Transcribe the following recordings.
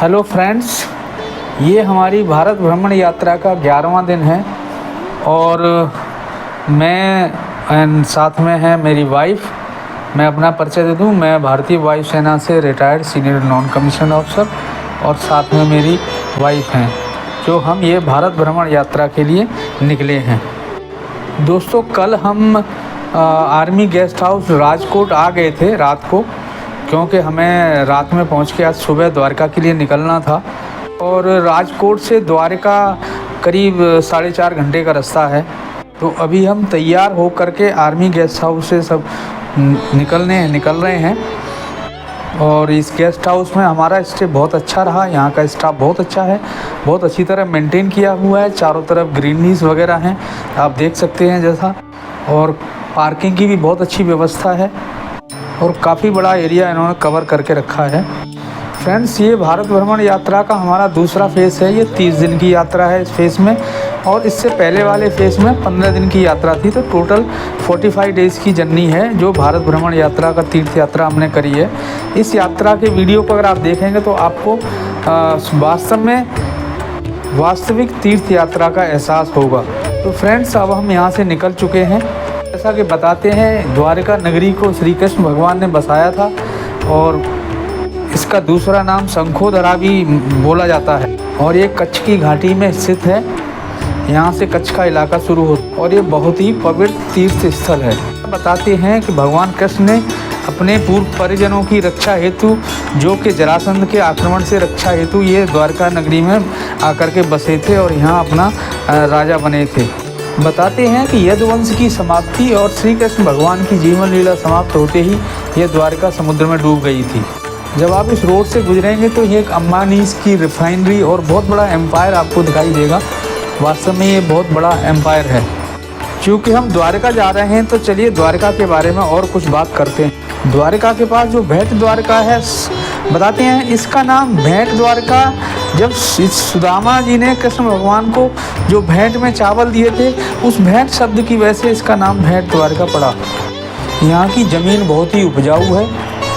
Hello friends, ये हमारी भारत भ्रमण यात्रा का 11वां दिन है और मैं एंड साथ में है मेरी वाइफ। मैं अपना परिचय दे दूं, मैं भारतीय वायुसेना से retired senior non commission officer और साथ में मेरी वाइफ हैं, जो हम ये भारत भ्रमण यात्रा के लिए निकले हैं। दोस्तों, कल हम आर्मी गेस्ट हाउस राजकोट आ गए थे रात को, क्योंकि हमें रात में पहुंच के आज सुबह द्वारका के लिए निकलना था। और राजकोट से द्वारका करीब 4.5 घंटे का रास्ता है। तो अभी हम तैयार हो करके आर्मी गेस्ट हाउस से सब निकल रहे हैं। और इस गेस्ट हाउस में हमारा स्टे बहुत अच्छा रहा। यहाँ का स्टाफ बहुत अच्छा है, बहुत अच्छी तरह मेंटेन किया हुआ है। चारों तरफ ग्रीनरीज वगैरह हैं, आप देख सकते हैं जैसा। और पार्किंग की भी बहुत अच्छी व्यवस्था है और काफ़ी बड़ा एरिया इन्होंने कवर करके रखा है। फ्रेंड्स, ये भारत भ्रमण यात्रा का हमारा दूसरा फेज़ है। ये 30 दिन की यात्रा है इस फेज़ में, और इससे पहले वाले फेज़ में 15 दिन की यात्रा थी। तो टोटल 45 डेज़ की जर्नी है जो भारत भ्रमण यात्रा का तीर्थ यात्रा हमने करी है। इस यात्रा के वीडियो को अगर आप देखेंगे तो आपको वास्तविक तीर्थ यात्रा का एहसास होगा। तो फ्रेंड्स, अब हम यहाँ से निकल चुके हैं। जैसा कि बताते हैं, द्वारका नगरी को श्री कृष्ण भगवान ने बसाया था और इसका दूसरा नाम शंखोधरा भी बोला जाता है। और ये कच्छ की घाटी में स्थित है। यहाँ से कच्छ का इलाका शुरू होता है और ये बहुत ही पवित्र तीर्थ स्थल है। बताते हैं कि भगवान कृष्ण ने अपने पूर्व परिजनों की रक्षा हेतु, जो कि जरासंध के आक्रमण से रक्षा हेतु, ये द्वारका नगरी में आकर के बसे थे और यहाँ अपना राजा बने थे। बताते हैं कि यदुवंश की समाप्ति और श्री कृष्ण भगवान की जीवन लीला समाप्त होते ही यह द्वारका समुद्र में डूब गई थी। जब आप इस रोड से गुजरेंगे तो ये एक अंबानीज की रिफाइनरी और बहुत बड़ा एम्पायर आपको दिखाई देगा। वास्तव में ये बहुत बड़ा एम्पायर है। क्योंकि हम द्वारका जा रहे हैं तो चलिए द्वारका के बारे में और कुछ बात करते हैं। द्वारका के पास जो भेंट द्वारका है, बताते हैं इसका नाम भेंट द्वारका, जब सुदामा जी ने कृष्ण भगवान को जो भेंट में चावल दिए थे, उस भेंट शब्द की वजह से इसका नाम भेंट द्वारका पड़ा। यहाँ की ज़मीन बहुत ही उपजाऊ है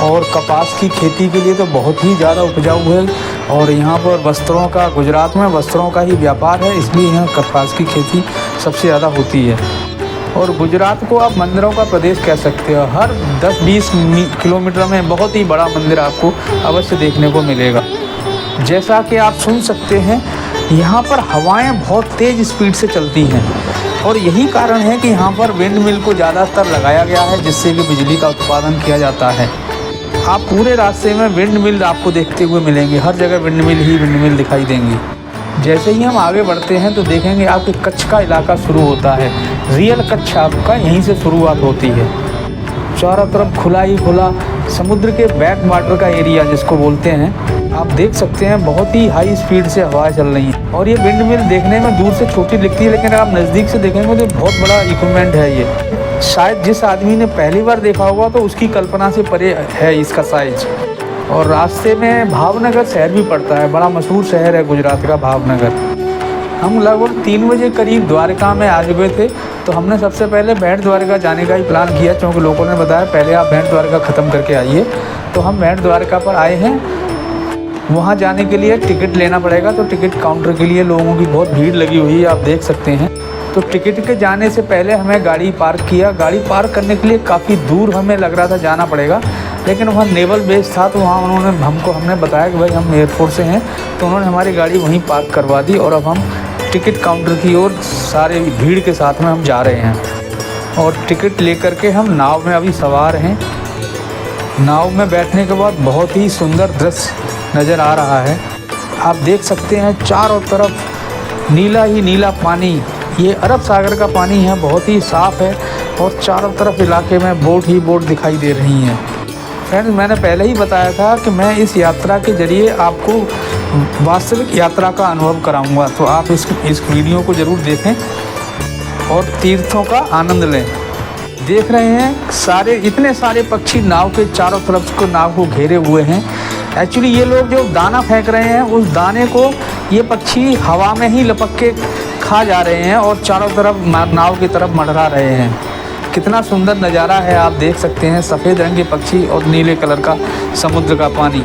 और कपास की खेती के लिए तो बहुत ही ज़्यादा उपजाऊ है। और यहाँ पर वस्त्रों का, गुजरात में वस्त्रों का ही व्यापार है, इसलिए यहाँ कपास की खेती सबसे ज़्यादा होती है। और गुजरात को आप मंदिरों का प्रदेश कह सकते हो। हर 10-20 किलोमीटर में बहुत ही बड़ा मंदिर आपको अवश्य देखने को मिलेगा। जैसा कि आप सुन सकते हैं, यहाँ पर हवाएं बहुत तेज़ स्पीड से चलती हैं और यही कारण है कि यहाँ पर विंड मिल को ज़्यादातर लगाया गया है, जिससे कि बिजली का उत्पादन किया जाता है। आप पूरे रास्ते में विंड मिल आपको देखते हुए मिलेंगे। हर जगह विंड मिल दिखाई देंगी। जैसे ही हम आगे बढ़ते हैं तो देखेंगे आपके कच्छ का इलाका शुरू होता है। रियल कच्छ आपका यहीं से शुरुआत होती है। चारों तरफ खुला ही खुला समुद्र के बैक वाटर का एरिया जिसको बोलते हैं, आप देख सकते हैं बहुत ही हाई स्पीड से हवाएं चल रही हैं। और ये विंड मिल देखने में दूर से छोटी दिखती है, लेकिन आप नज़दीक से देखेंगे तो बहुत बड़ा इक्विपमेंट है ये। शायद जिस आदमी ने पहली बार देखा होगा तो उसकी कल्पना से परे है इसका साइज। और रास्ते में भावनगर शहर भी पड़ता है, बड़ा मशहूर शहर है गुजरात का भावनगर। हम लगभग 3 बजे करीब द्वारका में आ चुके थे। तो हमने सबसे पहले भेंट द्वारका जाने का ही प्लान किया, क्योंकि लोगों ने बताया पहले आप भेंट द्वारका ख़त्म करके आइए। तो हम भेंट द्वारका पर आए हैं। वहाँ जाने के लिए टिकट लेना पड़ेगा, तो टिकट काउंटर के लिए लोगों की बहुत भीड़ लगी हुई है, आप देख सकते हैं। तो टिकट के जाने से पहले हमें गाड़ी पार्क किया। गाड़ी पार्क करने के लिए काफ़ी दूर हमें लग रहा था जाना पड़ेगा, लेकिन वहाँ नेवल बेस था, तो वहाँ हमने बताया कि भाई हम एयरपोर्ट से हैं, तो उन्होंने हमारी गाड़ी वहीं पार्क करवा दी। और अब हम टिकट काउंटर की ओर सारे भीड़ के साथ में हम जा रहे हैं। और टिकट लेकर के हम नाव में अभी सवार हैं। नाव में बैठने के बाद बहुत ही सुंदर दृश्य नज़र आ रहा है। आप देख सकते हैं चारों तरफ नीला ही नीला पानी। ये अरब सागर का पानी है, बहुत ही साफ़ है और चारों तरफ इलाके में बोट ही बोट दिखाई दे रही हैं। फ्रेंड्स, मैंने पहले ही बताया था कि मैं इस यात्रा के ज़रिए आपको वास्तविक यात्रा का अनुभव कराऊंगा। तो आप इस वीडियो को ज़रूर देखें और तीर्थों का आनंद लें। देख रहे हैं इतने सारे पक्षी नाव के चारों तरफ को नाव को घेरे हुए हैं। एक्चुअली ये लोग जो दाना फेंक रहे हैं, उस दाने को ये पक्षी हवा में ही लपक के खा जा रहे हैं और चारों तरफ नाव की तरफ मंडरा रहे हैं। कितना सुंदर नज़ारा है, आप देख सकते हैं। सफ़ेद रंग के पक्षी और नीले कलर का समुद्र का पानी।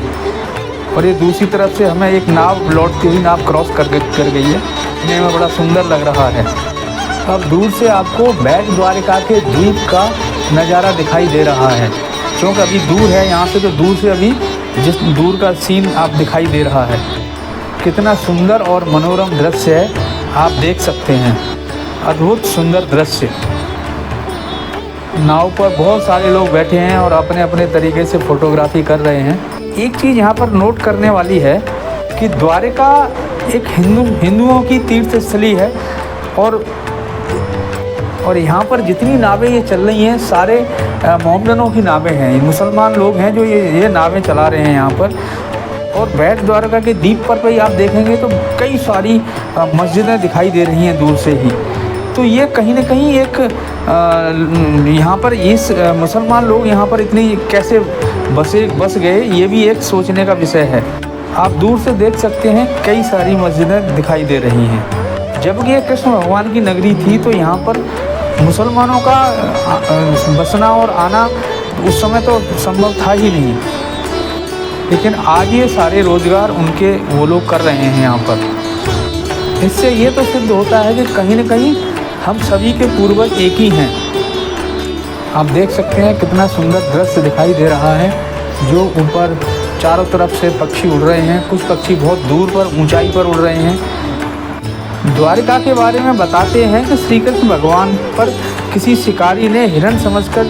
और ये दूसरी तरफ से हमें एक नाव लौटती हुई नाव क्रॉस कर गई है। देखने में बड़ा सुंदर लग रहा है। अब दूर से आपको बेट द्वारिका के द्वीप का नज़ारा दिखाई दे रहा है, क्योंकि अभी दूर है यहाँ से, तो दूर से अभी जिस दूर का सीन आप दिखाई दे रहा है। कितना सुंदर और मनोरम दृश्य है, आप देख सकते हैं। अद्भुत सुंदर दृश्य। नाव पर बहुत सारे लोग बैठे हैं और अपने अपने तरीके से फोटोग्राफी कर रहे हैं। एक चीज़ यहाँ पर नोट करने वाली है कि द्वारिका एक हिंदुओं की तीर्थ स्थली है, और यहाँ पर जितनी नावें ये चल रही हैं सारे मोमडनों की नावें हैं। मुसलमान लोग हैं जो ये नावें चला रहे हैं यहाँ पर। और बेट द्वारका के द्वीप पर भी आप देखेंगे तो कई सारी मस्जिदें दिखाई दे रही हैं दूर से ही। तो ये कहीं ना कहीं एक यहाँ पर इस मुसलमान लोग यहाँ पर इतनी कैसे बस गए, ये भी एक सोचने का विषय है। आप दूर से देख सकते हैं कई सारी मस्जिदें दिखाई दे रही हैं। जबकि ये कृष्ण भगवान की नगरी थी, तो यहाँ पर मुसलमानों का बसना और आना उस समय तो संभव था ही नहीं, लेकिन आज ये सारे रोज़गार उनके वो लोग कर रहे हैं यहाँ पर। इससे ये तो सिद्ध होता है कि कहीं न कहीं हम सभी के पूर्वज एक ही हैं। आप देख सकते हैं कितना सुंदर दृश्य दिखाई दे रहा है, जो ऊपर चारों तरफ से पक्षी उड़ रहे हैं। कुछ पक्षी बहुत दूर पर ऊंचाई पर उड़ रहे हैं। द्वारिका के बारे में बताते हैं कि श्री कृष्ण भगवान पर किसी शिकारी ने हिरण समझकर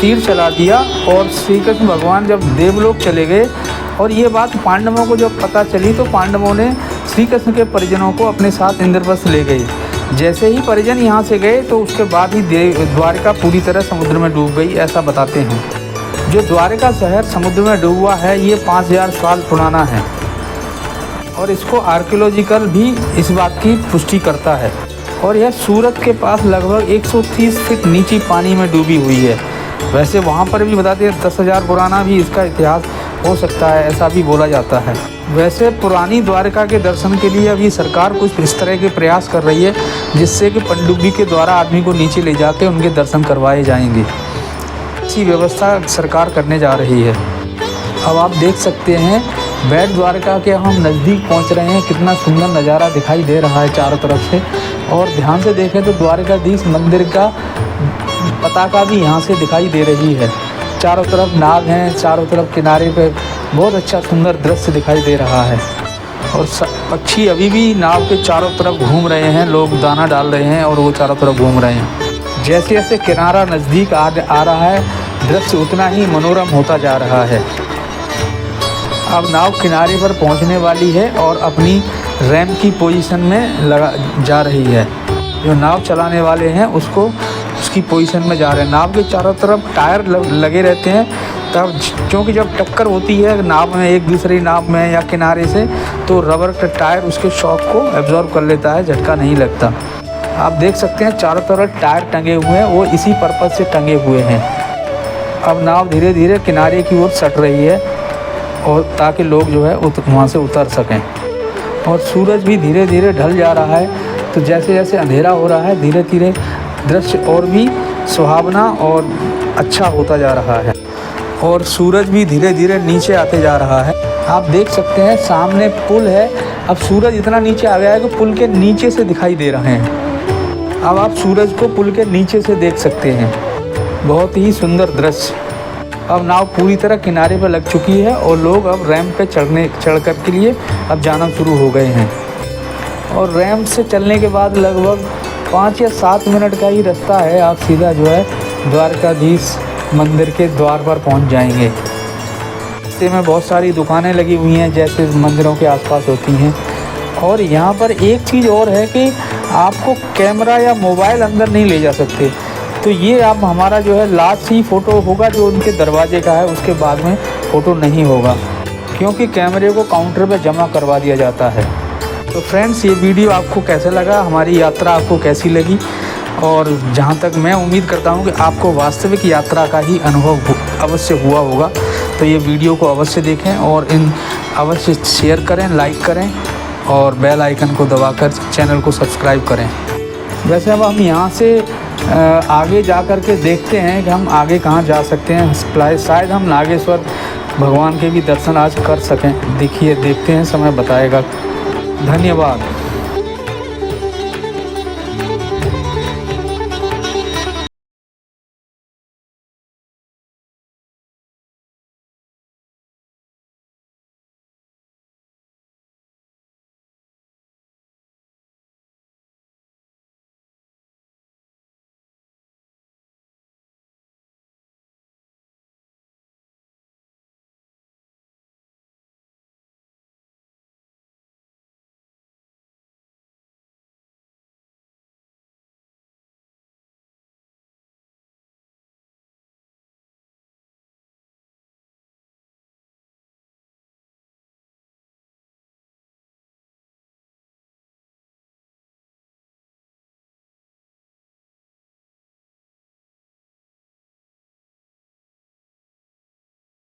तीर चला दिया, और श्री कृष्ण भगवान जब देवलोक चले गए और ये बात पांडवों को जब पता चली, तो पांडवों ने श्री कृष्ण के परिजनों को अपने साथ इंद्रप्रस्थ ले गए। जैसे ही परिजन यहाँ से गए, तो उसके बाद ही द्वारिका पूरी तरह समुद्र में डूब गई, ऐसा बताते हैं। जो द्वारिका शहर समुद्र में डूबा है, ये 5000 साल पुराना है, और इसको आर्कियोलॉजिकल भी इस बात की पुष्टि करता है। और यह सूरत के पास लगभग 130 फीट नीचे पानी में डूबी हुई है। वैसे वहाँ पर भी बताते हैं 10,000 पुराना भी इसका इतिहास हो सकता है, ऐसा भी बोला जाता है। वैसे पुरानी द्वारिका के दर्शन के लिए अभी सरकार कुछ इस तरह के प्रयास कर रही है, जिससे कि पनडुब्बी के द्वारा आदमी को नीचे ले जाके उनके दर्शन करवाए जाएंगे। ऐसी व्यवस्था सरकार करने जा रही है। अब आप देख सकते हैं बेट द्वारका के हम नज़दीक पहुंच रहे हैं। कितना सुंदर नज़ारा दिखाई दे रहा है चारों तरफ से। और ध्यान से देखें तो द्वारकाधीश मंदिर का पताका भी यहाँ से दिखाई दे रही है। चारों तरफ नाव हैं, चारों तरफ किनारे पे बहुत अच्छा सुंदर दृश्य दिखाई दे रहा है। और पक्षी अभी भी नाव के चारों तरफ घूम रहे हैं, लोग दाना डाल रहे हैं और वो चारों तरफ घूम रहे हैं। जैसे जैसे किनारा नज़दीक आ रहा है, दृश्य उतना ही मनोरम होता जा रहा है। अब नाव किनारे पर पहुंचने वाली है और अपनी रैंप की पोजीशन में जा रही है। जो नाव चलाने वाले हैं उसकी पोजीशन में जा रहे हैं। नाव के चारों तरफ टायर लगे रहते हैं, तब क्योंकि जब टक्कर होती है नाव में एक दूसरी नाव में या किनारे से, तो रबर का टायर उसके शॉक को एब्जॉर्ब कर लेता है, झटका नहीं लगता। आप देख सकते हैं चारों तरफ टायर टंगे हुए हैं, वो इसी पर्पज़ से टंगे हुए हैं। अब नाव धीरे धीरे किनारे की ओर सट रही है, और ताकि लोग जो है वहाँ से उतर सकें। और सूरज भी धीरे धीरे ढल जा रहा है, तो जैसे जैसे अंधेरा हो रहा है, धीरे धीरे दृश्य और भी सुहावना और अच्छा होता जा रहा है। और सूरज भी धीरे धीरे नीचे आते जा रहा है। आप देख सकते हैं सामने पुल है। अब सूरज इतना नीचे आ गया है कि पुल के नीचे से दिखाई दे रहे हैं। अब आप सूरज को पुल के नीचे से देख सकते हैं। बहुत ही सुंदर दृश्य। अब नाव पूरी तरह किनारे पर लग चुकी है और लोग अब रैंप पे चढ़कर के लिए अब जाना शुरू हो गए हैं। और रैंप से चलने के बाद लगभग 5 या 7 मिनट का ही रास्ता है। आप सीधा जो है द्वारकाधीश मंदिर के द्वार पर पहुंच जाएंगे। रास्ते में बहुत सारी दुकानें लगी हुई हैं, जैसे मंदिरों के आसपास होती हैं। और यहाँ पर एक चीज़ और है कि आपको कैमरा या मोबाइल अंदर नहीं ले जा सकते। तो ये आप हमारा जो है लास्ट ही फ़ोटो होगा जो उनके दरवाजे का है, उसके बाद में फ़ोटो नहीं होगा, क्योंकि कैमरे को काउंटर पे जमा करवा दिया जाता है। तो फ्रेंड्स, ये वीडियो आपको कैसा लगा, हमारी यात्रा आपको कैसी लगी? और जहाँ तक मैं उम्मीद करता हूँ कि आपको वास्तविक यात्रा का ही अनुभव अवश्य हुआ होगा। तो ये वीडियो को अवश्य देखें और इन अवश्य शेयर करें, लाइक करें और बेल आइकन को दबाकर चैनल को सब्सक्राइब करें। वैसे अब हम यहाँ से आगे जा कर के देखते हैं कि हम आगे कहाँ जा सकते हैं। शायद हम नागेश्वर भगवान के भी दर्शन आज कर सकें। देखते हैं, समय बताएगा। धन्यवाद।